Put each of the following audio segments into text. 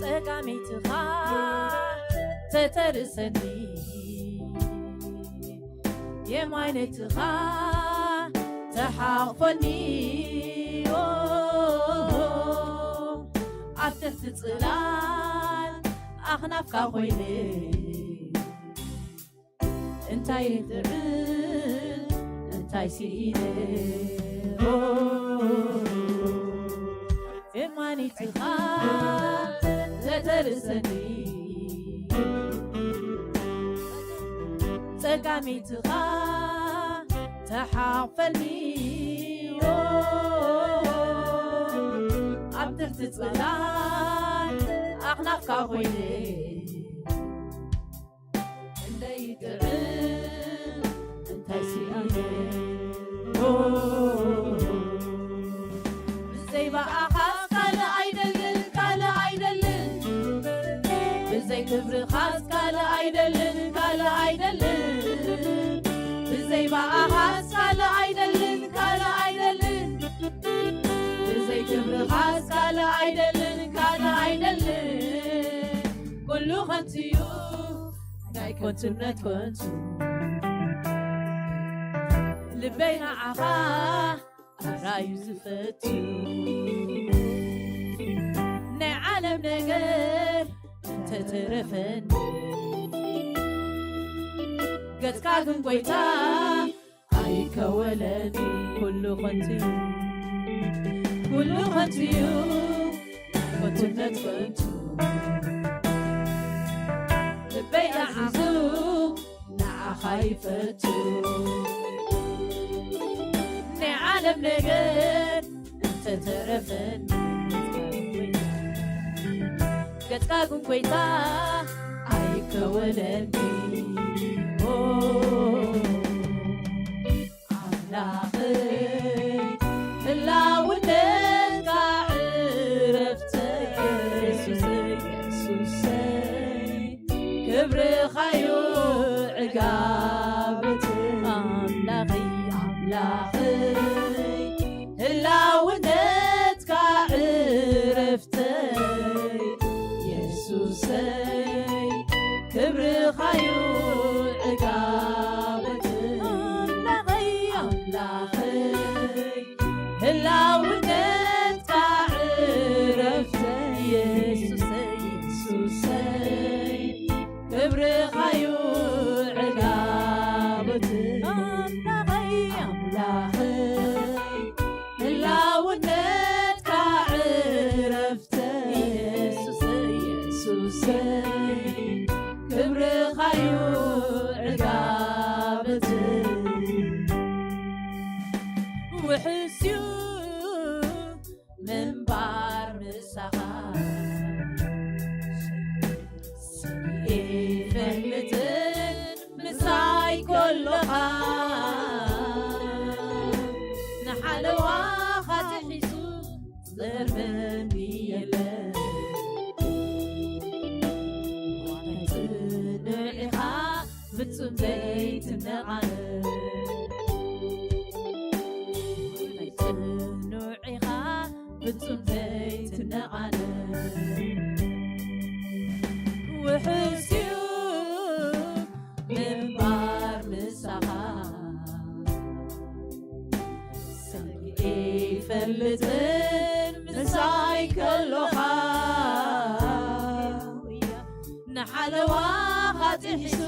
ጸጋሜትኻ ተተርሰኒ የማይነትኻ ተሓቕፈኒ ኣብ ትሕቲ ጽላል ኣኽናፍካ ኾይነ እንታይ ንትርን እንታይ ሲኢነ የማይነትኻ ተተርሰኒ ጸጋሜትኻ ተሓቕፈኒ ኣብ ትሕቲ ጽላል ኣኽናፍካ ኾይነ እንደይ ጥዕም እንታይ ሲኢነ ብዘይ በኣኻስ ካልእ ኣይደልን ካልእ ኣይደልን ብዘይ ክብርኻስ ካልእ ኣይደልን ካልእ ኣይደልን ብዘይ በኣኻስ ካልእ ኣይደልን ካልእ ኣይደልን ብዘይ ክብርኻስ ካልእ ኣይደልን ካልእ ኣይደልን ኩሉ ኸንቱ እዩ ናይ ከንቱነት ከንቱ ልበይ ንዓኻ ኣራዩ ዝፈቱ ናይ ዓለም ነገር እንተተረፈኒ ገጽካ ግን ጐይታ ኣይከወለኒ ኩሉ ኸንቱ እዩ ኩሉ ኸንቱ እዩ ከንቱነት ከንቱ ልበይ ኣዓዙ ንዓኻ ይፈቱ ናይ ዓለም ነገር እንተተረፈኒ ገጽካ ግን ጐይታ ኣይከወለኒ ኣምላኸይ ህላውነትካ ዕረፍተይ ኢየሱሰይ ኢየሱሰይ ክብርኻዮ ዕጋበተይ ኣምላኸይ ኣምላኸይ ህላውነትካ ዕረፍተይ ኢየሱሰይ ክብርኻዮ ዕጋበተይ ኣምላኸይ ኣምላኸይ ህላውነትካ ዕረፍተይ ኢየሱሰይ ኢየሱሰይ ክብርኻዮ ዕጋበተይ ኣምላኸይ ኣምላኸይ ህላውነትካ ዕረፍተይ ኢየሱሰይ ኢየሱሰይ ክብርኻዮ ዕጋበተይ ውሕስ እዩ ምንባር ምሳኻ ይፈልጥን ምሳይ ከለኻ ንሓለዋኻ ትሒዙ ዝርበኒ የለን ጽንዕኻ ፍጹም ዘይትነቓነ ጽኑዕኻ ፍጹም ዘይትነቓነ ውሕስ እዩ ምንባር ምሳኻ ሰሚዒ ይፈልጥን ምሳይ ከለኻ ንሓለዋኻ ትሒዙ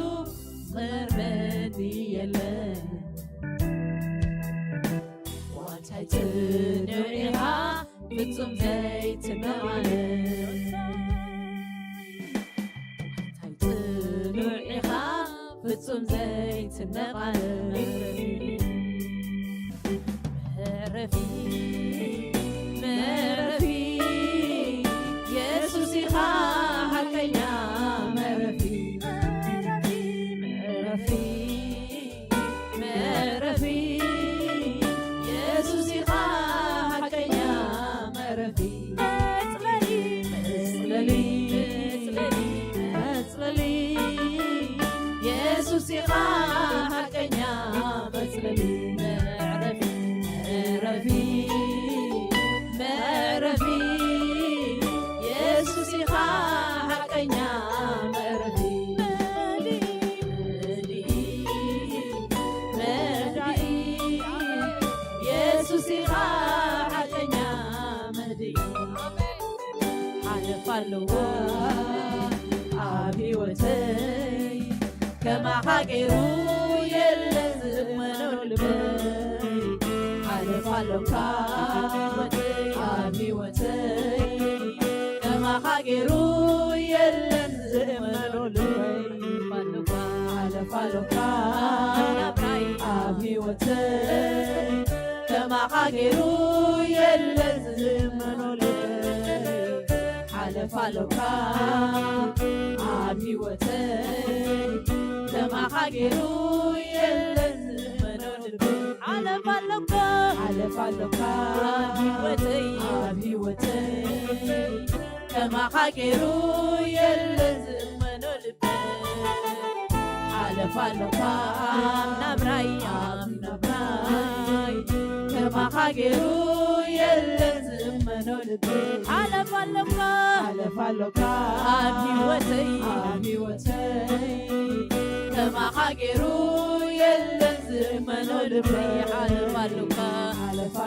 ዝቕርበኒ የለን ዋንታይ ጽኑዕኻ ፍጹም ዘይትነቓነ ጽኑዕኻ ፍጹም ዘይትነቓነ መዕረፊ መዕረፊ ኢየሱስ ኢኻ ሓቀኛ መዕረፊ መዕረፊ መዕረፊ ኢየሱስ ኢኻ ሓቀኛ መዕረፊ መጽለሊ መጽለሊ መጽለሊ ኢየሱስ ኢኻ ሓቀኛ መጽለሊ መዕረፊ معرفي معرفي يسوع سيخا حقنا معرفي مهدي يسوع سيخا حقنا مهدي حلف الله أبي وتي كما حقروا يلزم نلبي حلف الله أبي وتي كما حقروا يلزم نلبي حلف الله أبي وتي كما حقروا يلزم نلبي حلف الله أبي وتي كما حقروا يلزم نلبي حلف الله أبي وتي كما حقروا يلزم نلبي حلف الله نبراي كما حقروا يلزم نلبي حلف الله أبي وتي كما حقروا يلزم نلبي حلف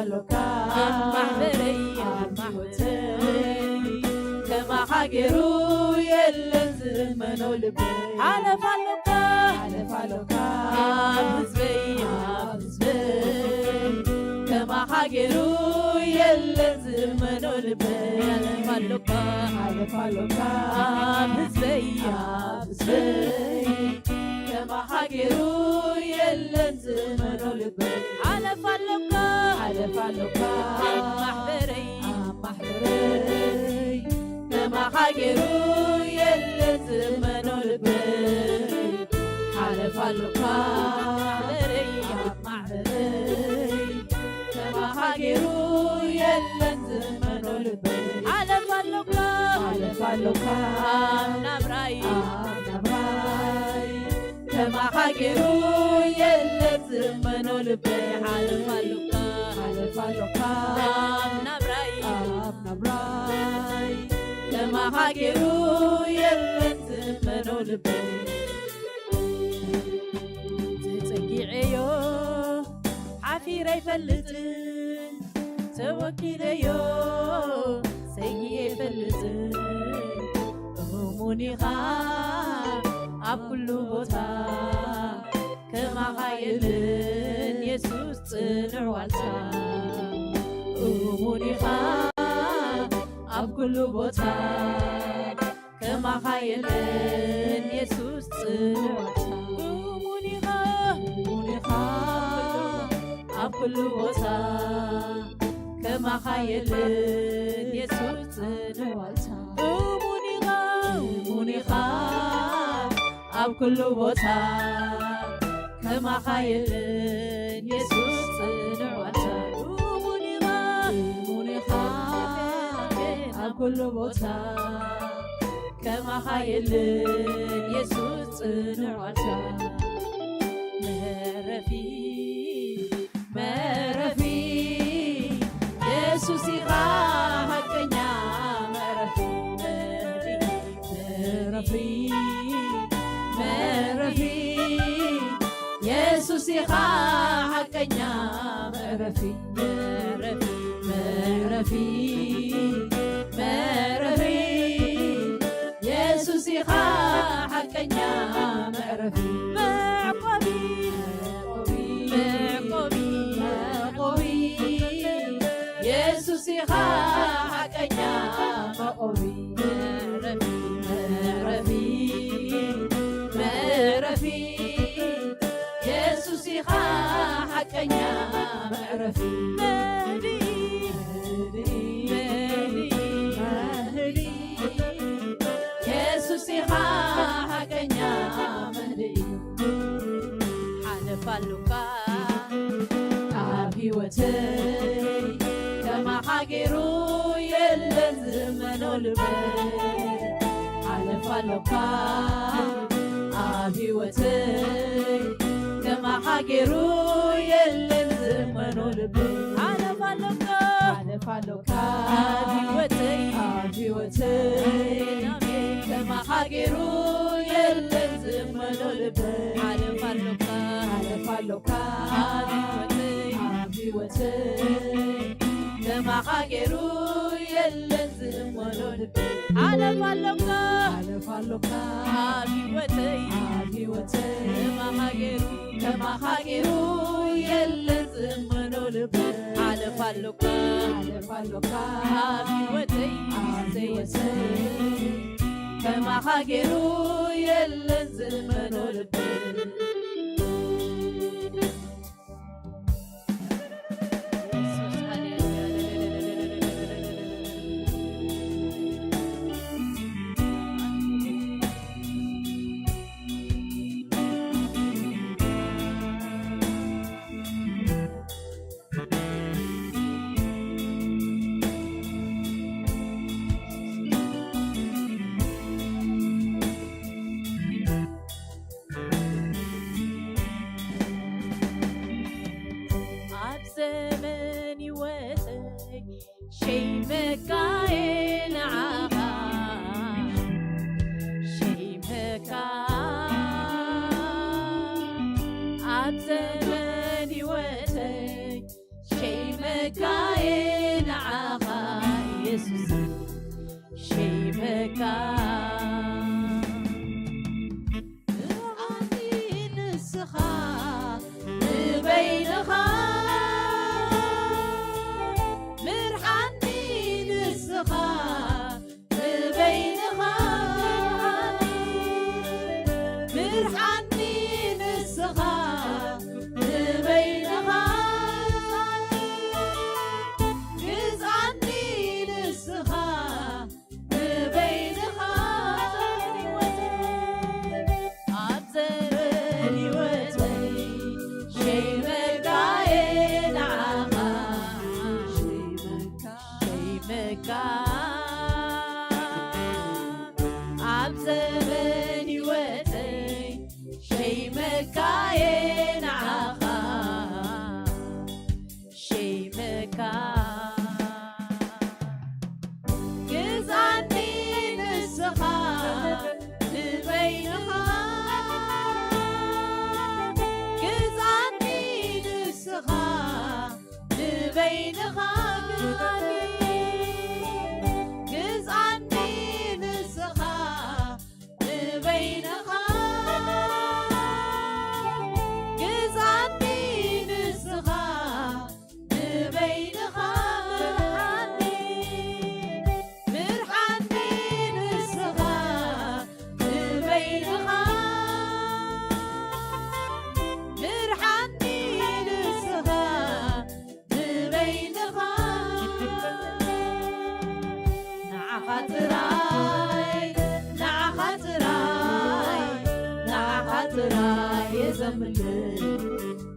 الله محبري كما حقروا يلزم نلبي حلف الله حزبي كما حقروا يلزم نلبي حلف الله حزبي كما حقروا يلزم نلبي حلف الله محبري كما حقروا يلزم نلبي حلف الله محبري كما حقروا يلزم نلبي حلف الله نبراي كما حقروا يلزم نلبي حلف الله نبراي كما حقروا يلزم نلبي تسقيعيو حفير يفلتن توكيليو سيجي يفلتن هموني غاب أبكل بوتا كما خايلن يسوس تنع والتا هموني غاب أبكل بوتا كما خايلن يسوس تنع والتا هموني غاب أبكل بوتا كما خايلن يسوس تنع والتا أبكل بوتا كما خايلن يسوس نعوتا منيخا أبكل بوتا كما خايلن يسوس نعوتا مرفي يسوس يغا هكنيا مرفي يسوس يخا حقنا مرفي يسوس يخا حقنا مرفي معقبي يسوس يخا حقنا معقبي يسوس يخا حقنا معرفي مهدي يسوس يخا حقنا مهدي حلف اللقا أبي وتي كما حقروا يلزم نلبي حلف اللقا أبي وتي كما حقروا يلزم نلبي حلف ኣለፋሎካ ኣብ ሕይወተይ ከማሓጌሩ የለን ዝመኖ ልበይ ኣለፋሎካ ኣብ ሕይወተይ ከማሓጌሩ የለን ዝመኖ ልበይ ኣለፋሎካ ኣብ ሕይወተይ ከማሓጌሩ የለን ዝመኖ ልበይ ኣለፋሎካ ኣብ ሕይወተይ ከማሓጌሩ የለን ዝመኖ ልበይ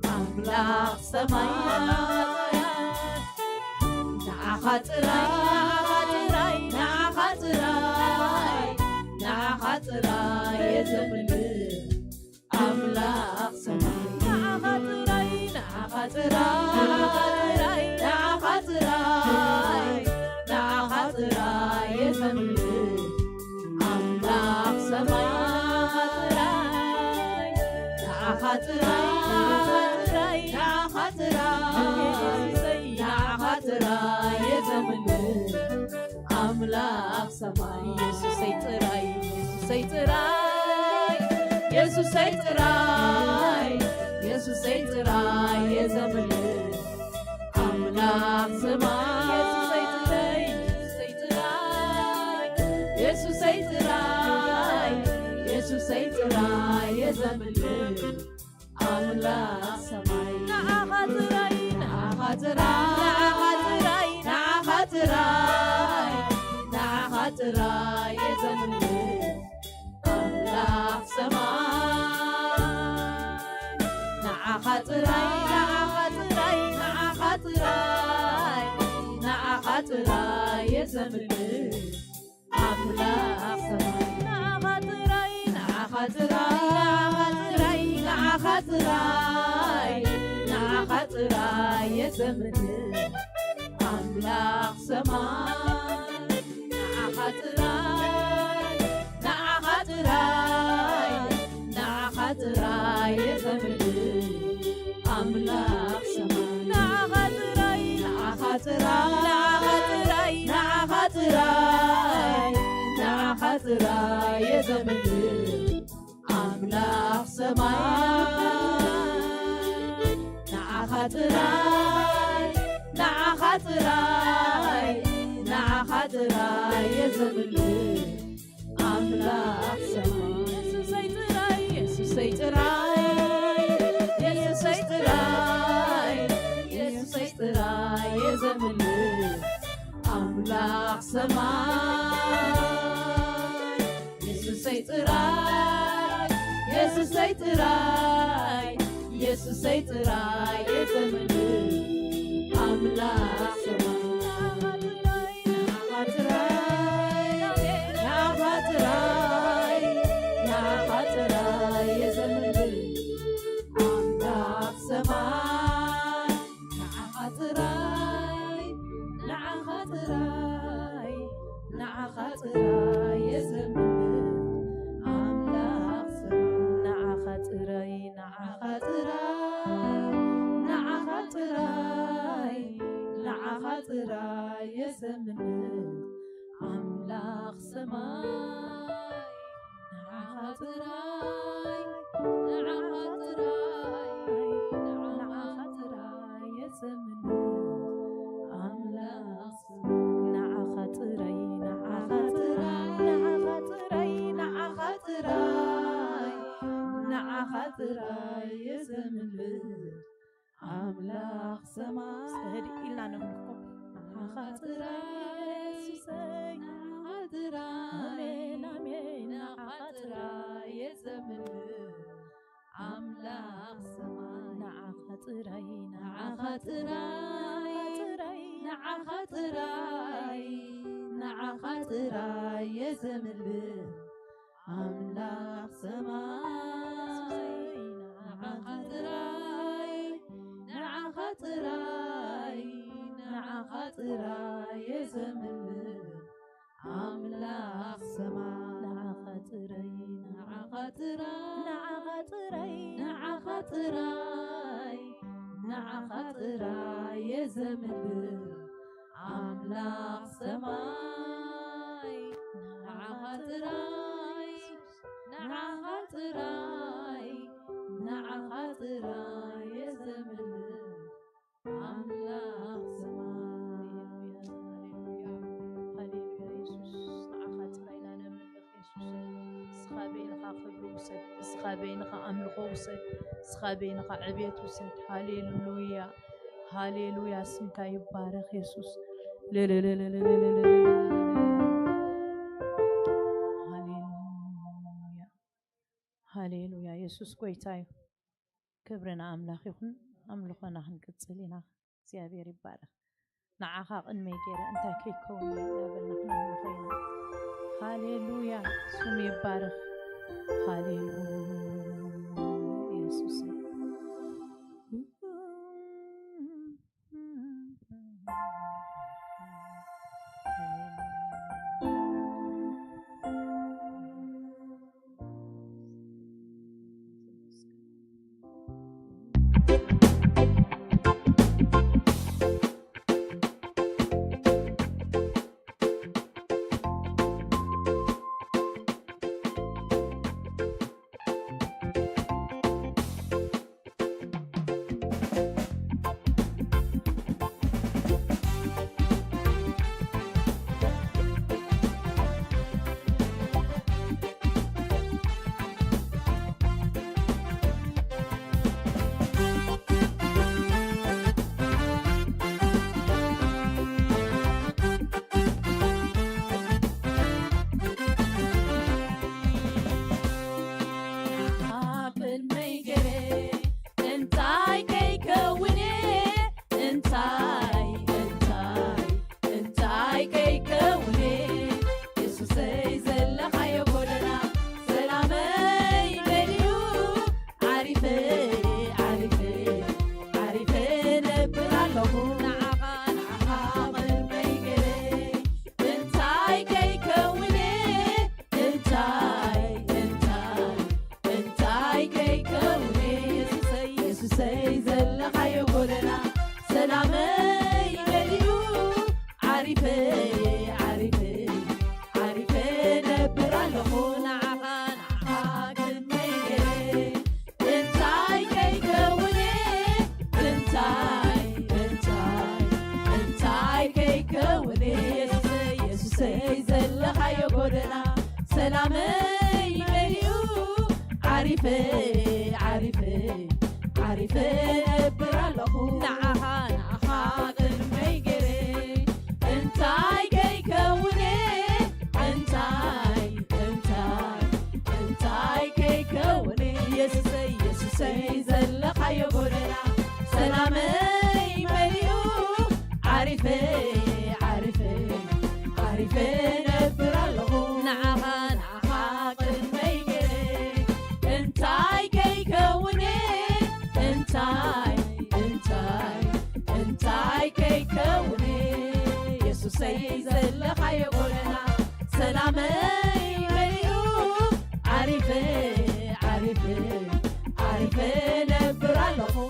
أملاك سمايات نعخطراي يزمن أملاك سمايات نعخطراي يزمن أملاك سمايات نعخطراي أملاك سماي يسوع سيطراي يا زمن أملاك سماي يسوع سيطراي يا زمن أملاك سماي نعخطراي يا زمن أملاك سماي نعخطراي يا زمن أملاك سماي نعخطراي يا زمن أملاك سماي نعا خاطراي يزملي أملاك سماي نعا خاطراي يزملي أملاك سماي نعا خاطراي يزملي أملاك سماي يسوع سيطراي يزملي أملاك سماي يسوع سيطراي يزملي أملاك سماي أملاك سماي خاطراي يزملي أملاك سماي هدي إلا نملكم خاطراي آمين آمين خاطراي يزملي أملاك سماي خاطراي خاطراي يزملي أملاك سماي خاطراي يزملي أملاك سماي خاطراي يزملي أملاك سماي خاطراي يزملي أملاك سماي هللويا يسوس خاطراي لا نملك يسوس سخابينك خبر وسد سخابينك أملك وسد سخابينك عبيت وسد هللويا هللويا اسمك يبارك يسوس هللويا يسوس كويتاي كبرنا أملاك يكون أملكنا هنكتسلينا እግዚአብሔር ይባረክ ንዓኻ ቅድመ ገይረ እንታይ ከይከውን ዳበልና ክንምልኸይና ሃሌሉያ ስሙ ይባረክ ሃሌሉያ ኢየሱስ يسوسي زلخا يقولنا سلامي مليو عارفة عارفة عارفة برالخو نعها قلمي قري انتاي كي كوني انتاي كي كوني يسوسي زلخا يقولنا سلامي مليو عارفة برالخو نعها قلمي قري انتاي كي كوني انتاي كي كوني يسوسي زلخا يقولنا سلامي مليو عارفة برالخو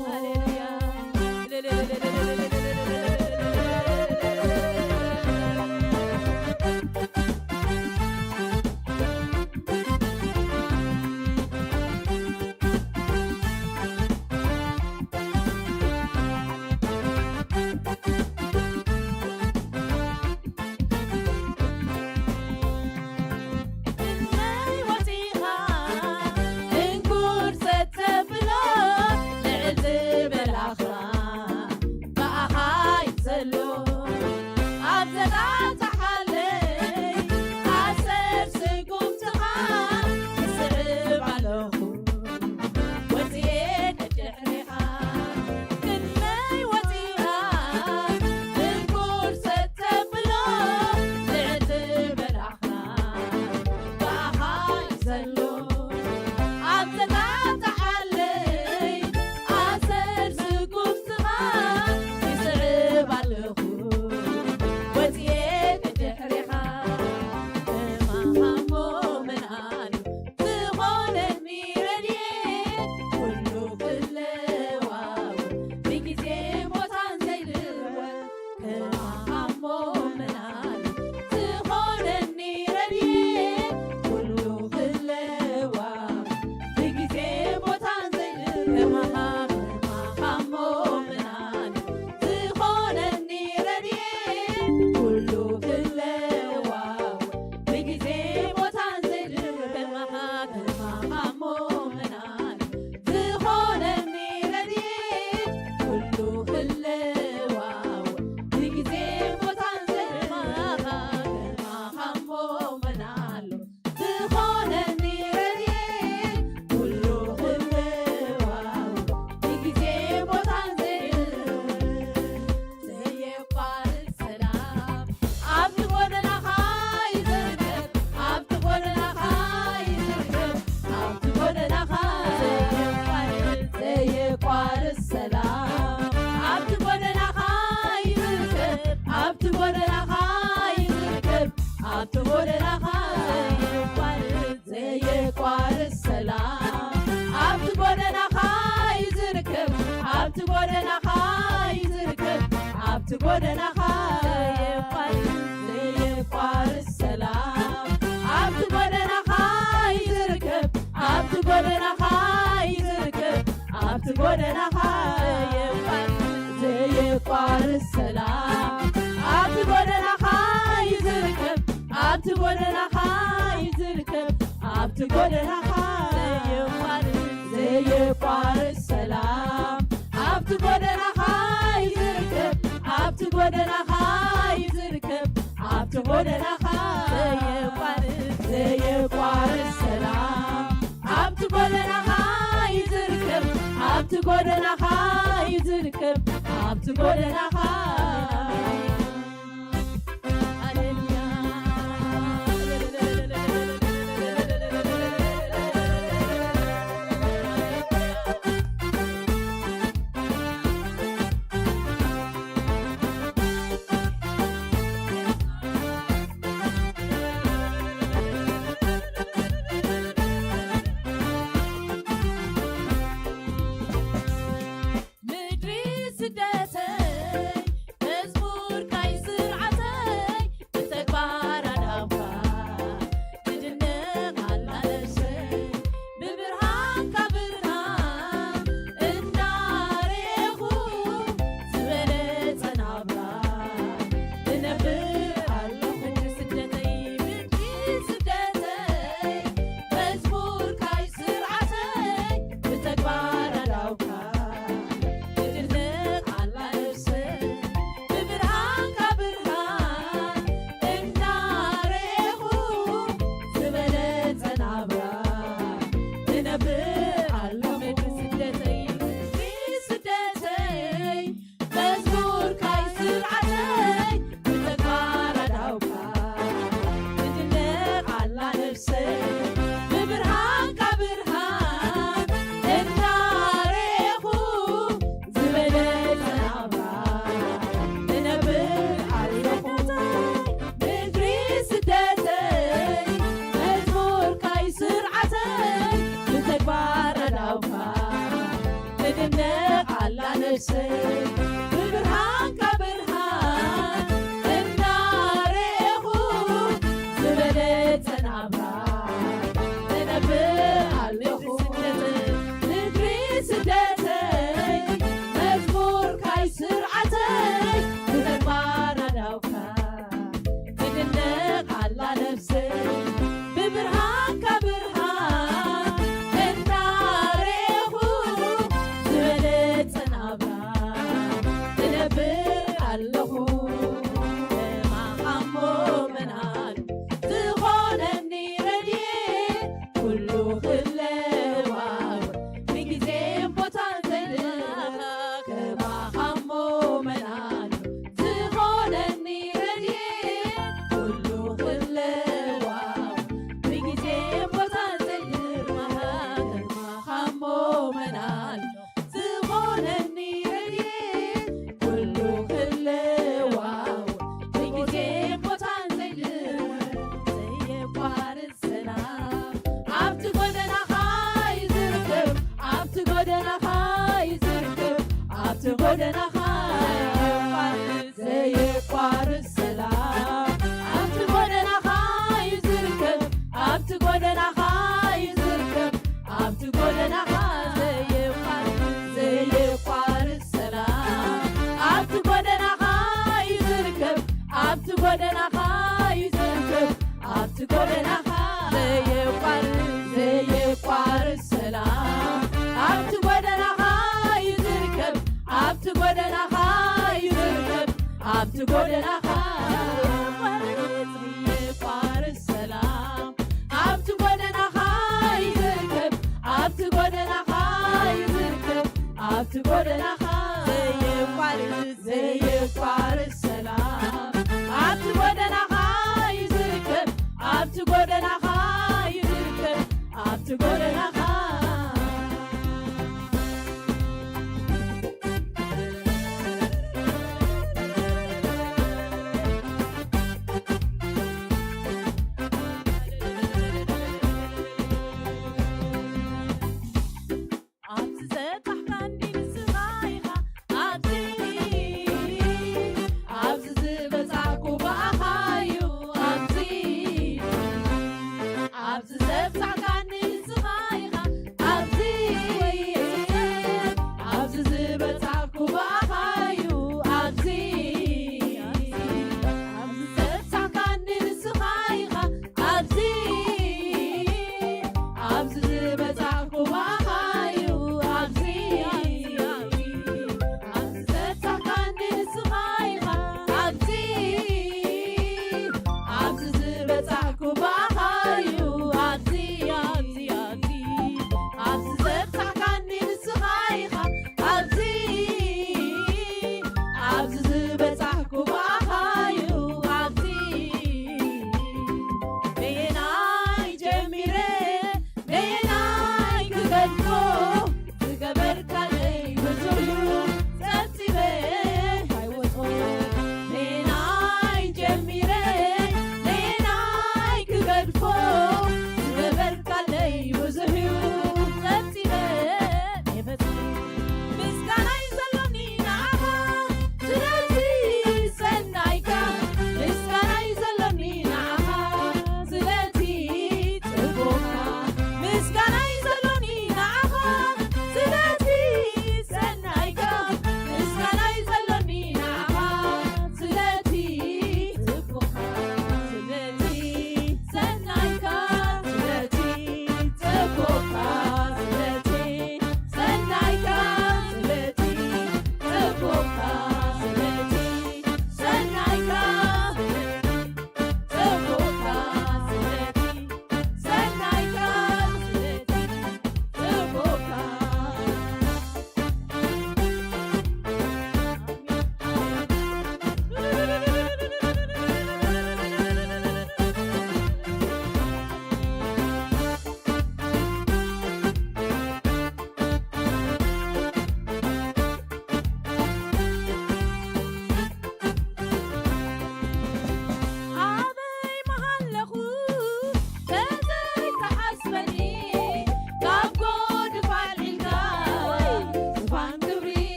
مزمور ጎደናኻ ዘየቋርስ ሰላም ኣብቲ ጎደናኻ እዩ ዝርከብ ኣብቲ ጎደናኻ እዩ ዝርከብ ኣብቲ ጎደናኻ ዘየቋርስ ሰላም ኣብቲ ጎደናኻ እዩ ዝርከብ ኣብቲ ጎደናኻ እዩ ዝርከብ ኣብቲ ጎደናኻ ዘየቋርስ ሰላም ኣብቲ ጎደናኻ እዩ ዝርከብ ኣብቲ ጎደናኻ እዩ ዝርከብ ኣብቲ ጎደናኻ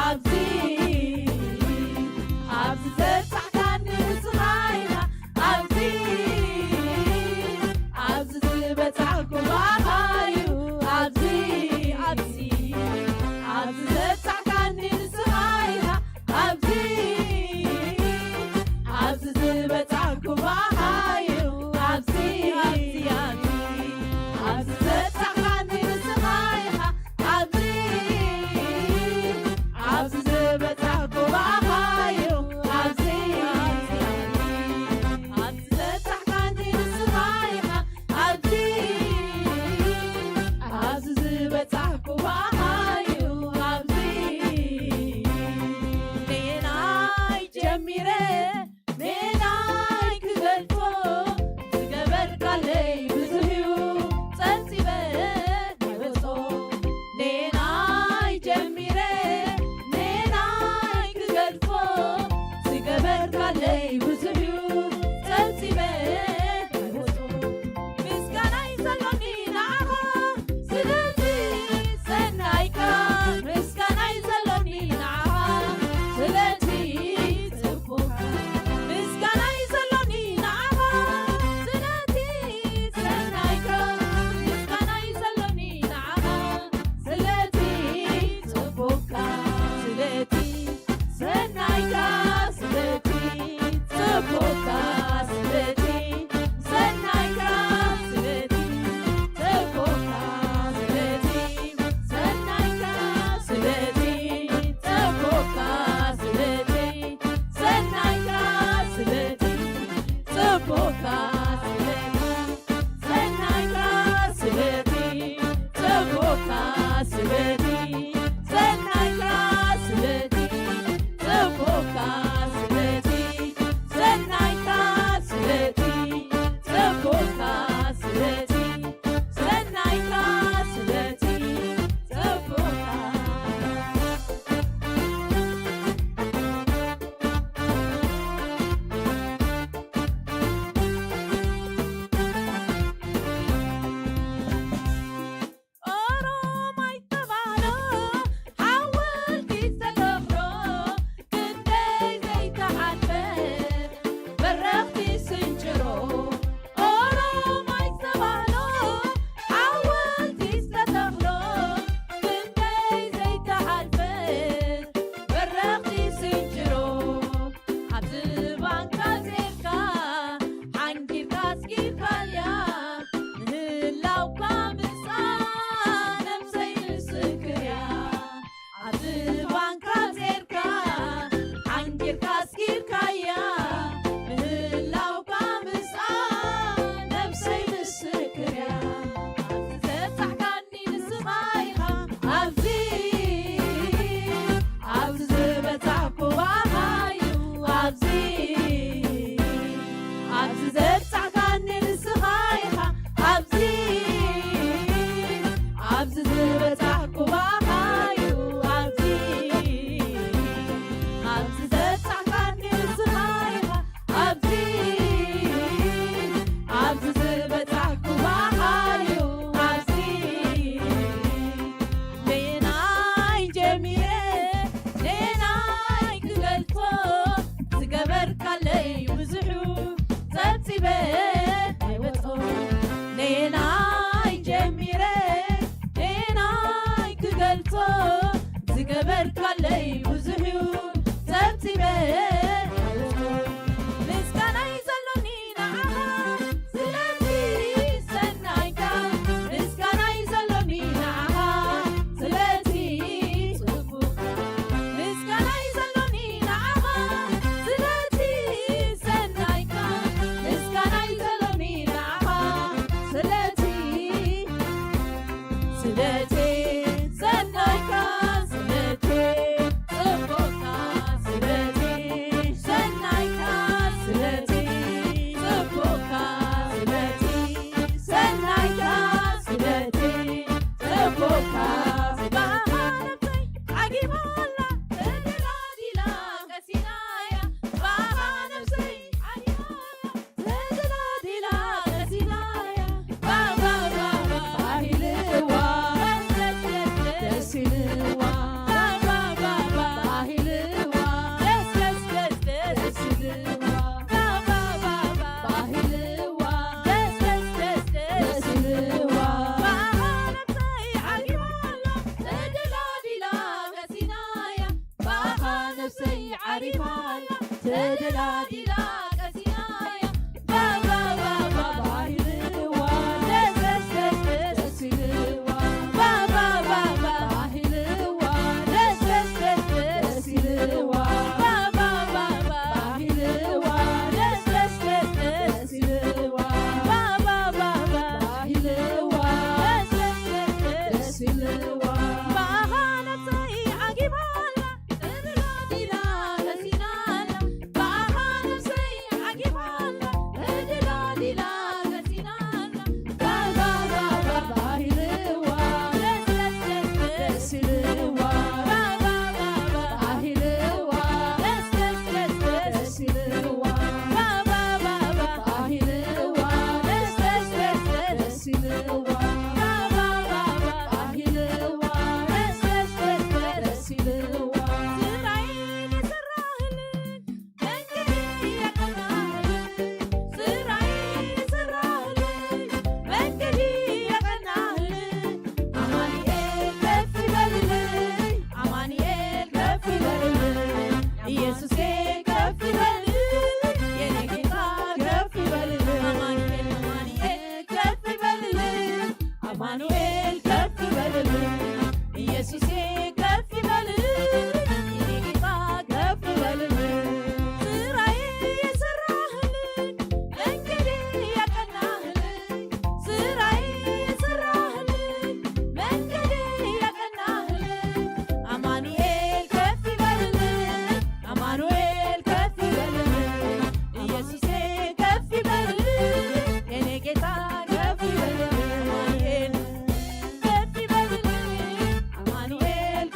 ኣብዚ ኣብዚ ዝበፃሕኩባኻዩ ኣብዚ ዘብፃሕካኒ ንስኻይኻ ኣብዚ ዝበፃሕኩባኻዩ ኣብዚ ሌናይ ጀሚረ ሌናይ ክገልፆ ዝገበርካለይ ብዙሑ ፀብፂበ ኣይወፆ ሌናይ ጀሚረ ሌናይ ክገልፆ ዝገበርካለይ ብዙሕ ፀብፂበ ኣይወፆ ምስጋናይ ዘሎኒ ንዓኻ ስለዚ ሰናይካ ምስጋናይ ዘሎኒ ንዓኻ ስለዚ ፅቡቕካ ምስጋናይ ዘሎኒ ንዓኻ ስለዚ ሰናይካ ምስጋናይ ዘሎኒ ንዓኻ ስለዚ ሰናይካ ስለዚ ፅቡቕካ ስለዚ ሰናይካ ስለዚ ፅቡቕካ ስለዚ ሰናይካ ስለዚ ፅቡቕካ ባኻ ነፍሰይ ዓጊባላ ተደላዲላ ቀሲናያ ባኻ ነፍሰይ ዓጊባላ ተደላዲላ ቀሲናያ ባሂልዋ ደስ ይልዋ ባሂልዋ ደስ ይልዋ ባሂልዋ ደስ ይልዋ ባኻ ነፍሰይ ዓጊባላ ተደላዲላ ቀሲናያ ባኻ ነፍሰይ ዓሪፋላ ተደላዲላ ቀሲናያ ባሂልዋ ደስ ይልዋ ባሂልዋ ደስ ይልዋ ባሂልዋ ደስ ይልዋ ባሂልዋ ደስ ይልዋ ባኻ ነፍሰይ ዓጊባላ ተደላዲላ ቀሲናላ ባኻ ነፍሰይ ዓጊባላ ተደላዲላ ቀሲናላ ባሂልዋ ደስ ይልዋ ባሂልዋ ደስ ይልዋ ባሂልዋ ደስ ይልዋ ባሂልዋ ደስ ይልዋ ስራዬን የሰራህልኝ መንገዴን ያቀናህልኝ ስራዬን የሰራህልኝ መንገዴን ያቀናህልኝ አማኑኤል ከፍ ይበልልኝ አማኑኤል ከፍ ይበልልኝ ኢየሱሴ ከፍ ይበልልኝ የኔ ጌታ ከፍ ይበልልኝ አማኑኤል ከፍ ይበልልኝ አማኑኤል ከፍ ይበልልኝ ኢየሱሴ ከፍ ይበልልኝ የኔ ጌታ ከፍ ይበልልኝ ስራዬን የሰራህልኝ መንገዴን ያቀናህልኝ ስራዬን የሰራህልኝ መንገዴን ያቀናህልኝ አማኑኤል ከፍ ይበልልኝ አማኑኤል ከፍ ይበልልኝ ኢየሱሴ ከፍ ይበልልኝ የኔ ጌታ ከፍ ይበልልኝ አማኑኤል ከፍ ይበልልኝ አማኑኤል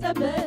كبر